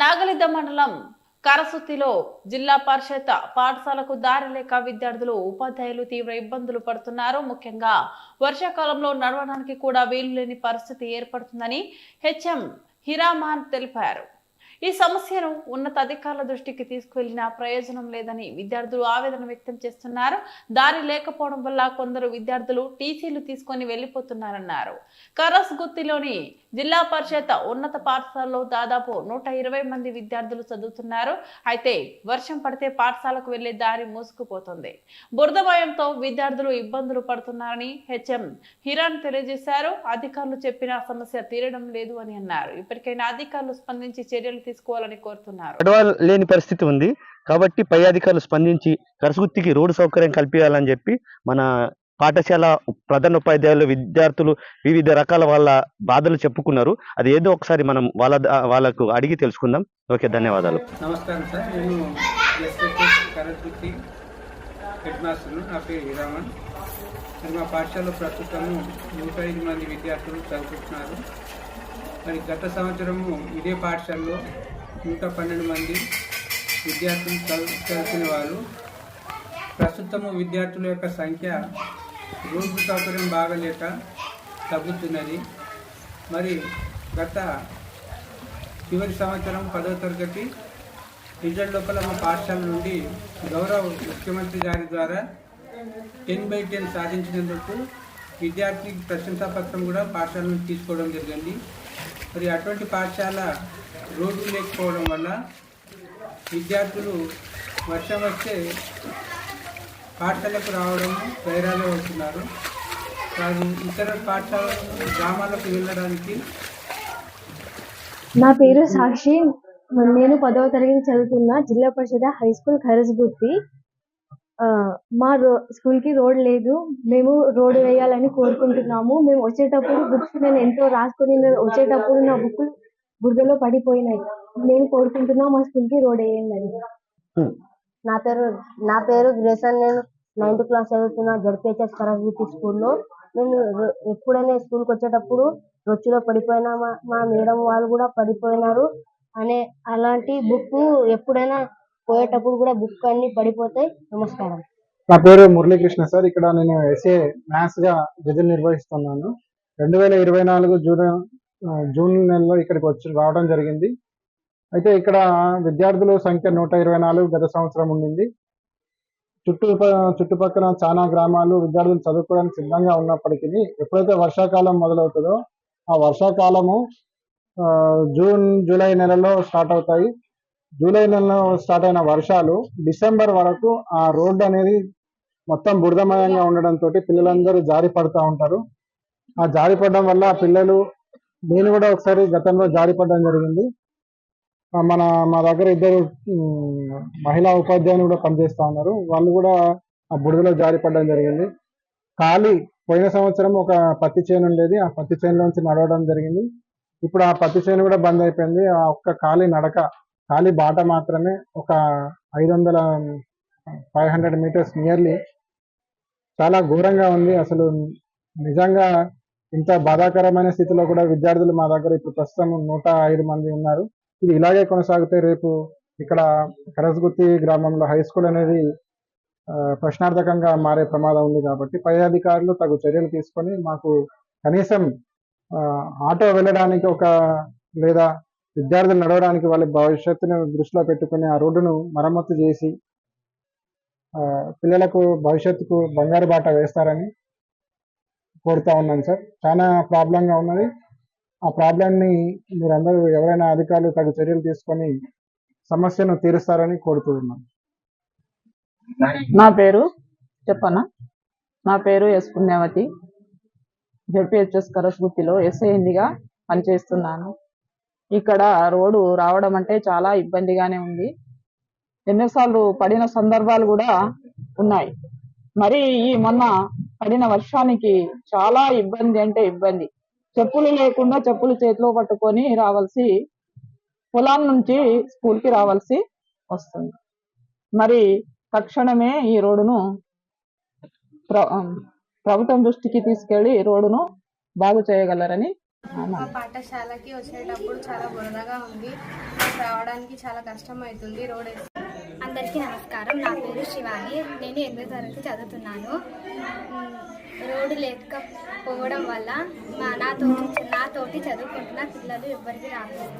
నాగలిద్ద మండలం కరసుత్తిలో జిల్లా పరిషత్ పాఠశాలకు దారి లేక విద్యార్థులు ఉపాధ్యాయులు తీవ్ర ఇబ్బందులు పడుతున్నారు. ముఖ్యంగా వర్షాకాలంలో నడవడానికి కూడా వీలు లేని పరిస్థితి ఏర్పడుతుందని హెచ్ఎం హిరామాన్ తెలిపారు. ఈ సమస్యను ఉన్నతాధికారుల దృష్టికి తీసుకువెళ్లినా ప్రయోజనం లేదని విద్యార్థులు ఆవేదన వ్యక్తం చేస్తున్నారు. దారి లేకపోవడం వల్ల కొందరు విద్యార్థులు టీసీలు తీసుకొని వెళ్లిపోతున్నారన్నారు. కరస్గుత్తిలోని జిల్లా పరిషత్ ఉన్నత పాఠశాలలో దాదాపు 120 మంది విద్యార్థులు చదువుతున్నారు. అయితే వర్షం పడితే పాఠశాలకు వెళ్లే దారి మూసుకుపోతుంది. బురదమయంతో విద్యార్థులు ఇబ్బందులు పడుతున్నారని హెచ్ఎం హిరాన్ తెలియజేశారు. అధికారులు చెప్పిన సమస్య తీరడం లేదు అని అన్నారు. ఇప్పటికైనా అధికారులు స్పందించి చర్యలు తీసుకోవాలని కోరుతున్నారు. లేని పరిస్థితి ఉంది కాబట్టి పై అధికారులు స్పందించి కరసుగుత్తికి రోడ్డు సౌకర్యం కల్పించాలని చెప్పి మన పాఠశాల ప్రధాన ఉపాధ్యాయులు విద్యార్థులు వివిధ రకాల వాళ్ళ బాధలు చెప్పుకున్నారు. అది ఏదో ఒకసారి మనం వాళ్ళకు అడిగి తెలుసుకుందాం. ఓకే, ధన్యవాదాలు. నమస్కారం సార్, నేను కరసుగుత్తి హెడ్ మాస్టర్, నా పేరు హిరామన్. మరి మా పాఠశాలలో ప్రస్తుతం 105 మంది విద్యార్థులు చదువుకుంటున్నారు. మరి గత సంవత్సరము ఇదే పాఠశాలలో 112 మంది విద్యార్థులు చదువుకునే వాళ్ళు. ప్రస్తుతము విద్యార్థుల యొక్క సంఖ్య రోడ్డు సౌకర్యం బాగలేక తగ్గుతున్నది. మరి గత చివరి సంవత్సరం 10వ తరగతి రిజల్ట్ లోపల మా పాఠశాల నుండి గౌరవ ముఖ్యమంత్రి గారి ద్వారా 10/10 సాధించినందుకు విద్యార్థికి ప్రశంసాపత్రం కూడా పాఠశాల నుంచి తీసుకోవడం జరిగింది. మరి అటువంటి పాఠశాల రోడ్డు లేకపోవడం వల్ల విద్యార్థులు వర్షం వస్తే పాఠశాలకు రావడం ధైర్యాలు అవుతున్నారు. కానీ ఇతర పాఠశాల గ్రామాలకు వెళ్ళడానికి. నా పేరు సాక్షి, నేను 10వ తరగతి చదువుతున్న జిల్లా పరిషత్ హై స్కూల్ కరస్గుత్తి. మా స్కూల్ కి రోడ్ లేదు. మేము రోడ్ వేయాలని కోరుకుంటున్నాము. మేము వచ్చేటప్పుడు బుక్స్ నేను ఎంతో రాసుకుని వచ్చేటప్పుడు నా బుక్ బురదలో పడిపోయినాయి. నేను కోరుకుంటున్నా మా స్కూల్ కి రోడ్ వేయండి అని. నా పేరు గ్రేసన్. నేను 9th క్లాస్ చదువుతున్న జడ్పీహెచ్ఎస్ కరస్గుత్తి స్కూల్లో. నేను ఎప్పుడైనా స్కూల్కి వచ్చేటప్పుడు రొచ్చులో పడిపోయినా మా మేడం వాళ్ళు కూడా పడిపోయినారు అనే అలాంటి బుక్ ఎప్పుడైనా పోయేటప్పుడు కూడా బుక్ అన్ని పడిపోతాయి. నమస్కారం. నా పేరు మురళీకృష్ణ సార్. ఇక్కడ నేను ఎస్ఏ మ్యాథ్స్ గా విధులు నిర్వహిస్తున్నాను. 2024 జూన్ నెలలో ఇక్కడికి రావడం జరిగింది. అయితే ఇక్కడ విద్యార్థుల సంఖ్య 124 గత సంవత్సరం ఉండింది. చుట్టుపక్కల చాలా గ్రామాలు విద్యార్థులు చదువుకోవడానికి సిద్ధంగా ఉన్నప్పటికీ ఎప్పుడైతే వర్షాకాలం మొదలవుతుందో ఆ వర్షాకాలము జూన్ జూలై నెలలో స్టార్ట్ అవుతాయి. జూలై నెలలో స్టార్ట్ అయిన వర్షాలు డిసెంబర్ వరకు ఆ రోడ్డు అనేది మొత్తం బురదమయంగా ఉండడంతో పిల్లలందరూ జారి పడుతూ ఉంటారు. ఆ జారి పడడం వల్ల పిల్లలు, నేను కూడా ఒకసారి గతంలో జారి పడడం జరిగింది. మా దగ్గర 2 మహిళా ఉపాధ్యాయులు కూడా పనిచేస్తూ ఉన్నారు. వాళ్ళు కూడా ఆ బురదలో జారి పడడం జరిగింది. పోయిన సంవత్సరం ఒక పత్తి చేను ఉండేది. ఆ పత్తి చేనులోంచి నడవడం జరిగింది. ఇప్పుడు ఆ పత్తి చేను కూడా బంద్ అయిపోయింది. ఆ ఒక్క ఖాళీ బాట మాత్రమే ఒక 500 మీటర్స్ నియర్లీ. చాలా ఘోరంగా ఉంది. అసలు నిజంగా ఇంత బాధాకరమైన స్థితిలో కూడా విద్యార్థులు మా దగ్గర ఇప్పుడు ప్రస్తుతం 105 మంది ఉన్నారు. ఇది ఇలాగే కొనసాగితే రేపు ఇక్కడ కరస్గుత్తి గ్రామంలో హై స్కూల్ అనేది ప్రశ్నార్థకంగా మారే ప్రమాదం ఉంది. కాబట్టి పై అధికారులు తగు చర్యలు తీసుకొని మాకు కనీసం ఆటో వెళ్ళడానికి లేదా విద్యార్థులు నడవడానికి వాళ్ళ భవిష్యత్తును దృష్టిలో పెట్టుకుని ఆ రోడ్డును మరమ్మతు చేసి పిల్లలకు భవిష్యత్తుకు బంగారు బాట వేస్తారని కోరుతా ఉన్నాను సార్. చాలా ప్రాబ్లంగా ఉన్నది. ఆ ప్రాబ్లంని మీరందరూ ఎవరైనా అధికారులు తగు చర్యలు తీసుకొని సమస్యను తీరుస్తారని కోరుతున్నాను. నా పేరు ఎస్ పుణ్యవతి. జడ్పీహెచ్ఎస్ కరస్గుత్తిలో ఎస్ఐగా పనిచేస్తున్నాను. ఇక్కడ రోడ్డు రావడం అంటే చాలా ఇబ్బందిగానే ఉంది. ఎన్నోసార్లు పడిన సందర్భాలు కూడా ఉన్నాయి. మరి ఈ మొన్న పడిన వర్షానికి చాలా ఇబ్బంది. చెప్పులు లేకుండా చెప్పులు చేతిలో పట్టుకొని రావాల్సి, పొలం నుంచి స్కూల్కి రావాల్సి వస్తుంది. మరి తక్షణమే ఈ రోడ్డును ప్రభుత్వం దృష్టికి తీసుకెళ్లి రోడ్డును బాగు చేయగలరని మా పాఠశాలకి వచ్చేటప్పుడు చాలా బురదగా ఉంది, రావడానికి చాలా కష్టం అవుతుంది. రోడ్ అందరికీ నమస్కారం. నా పేరు శివాని. నేను 8వ తరగతి చదువుతున్నాను. రోడ్డు లేకపోవడం వల్ల నాతోటి చదువుకుంటున్న పిల్లలు ఎవ్వరికి రాలేదు.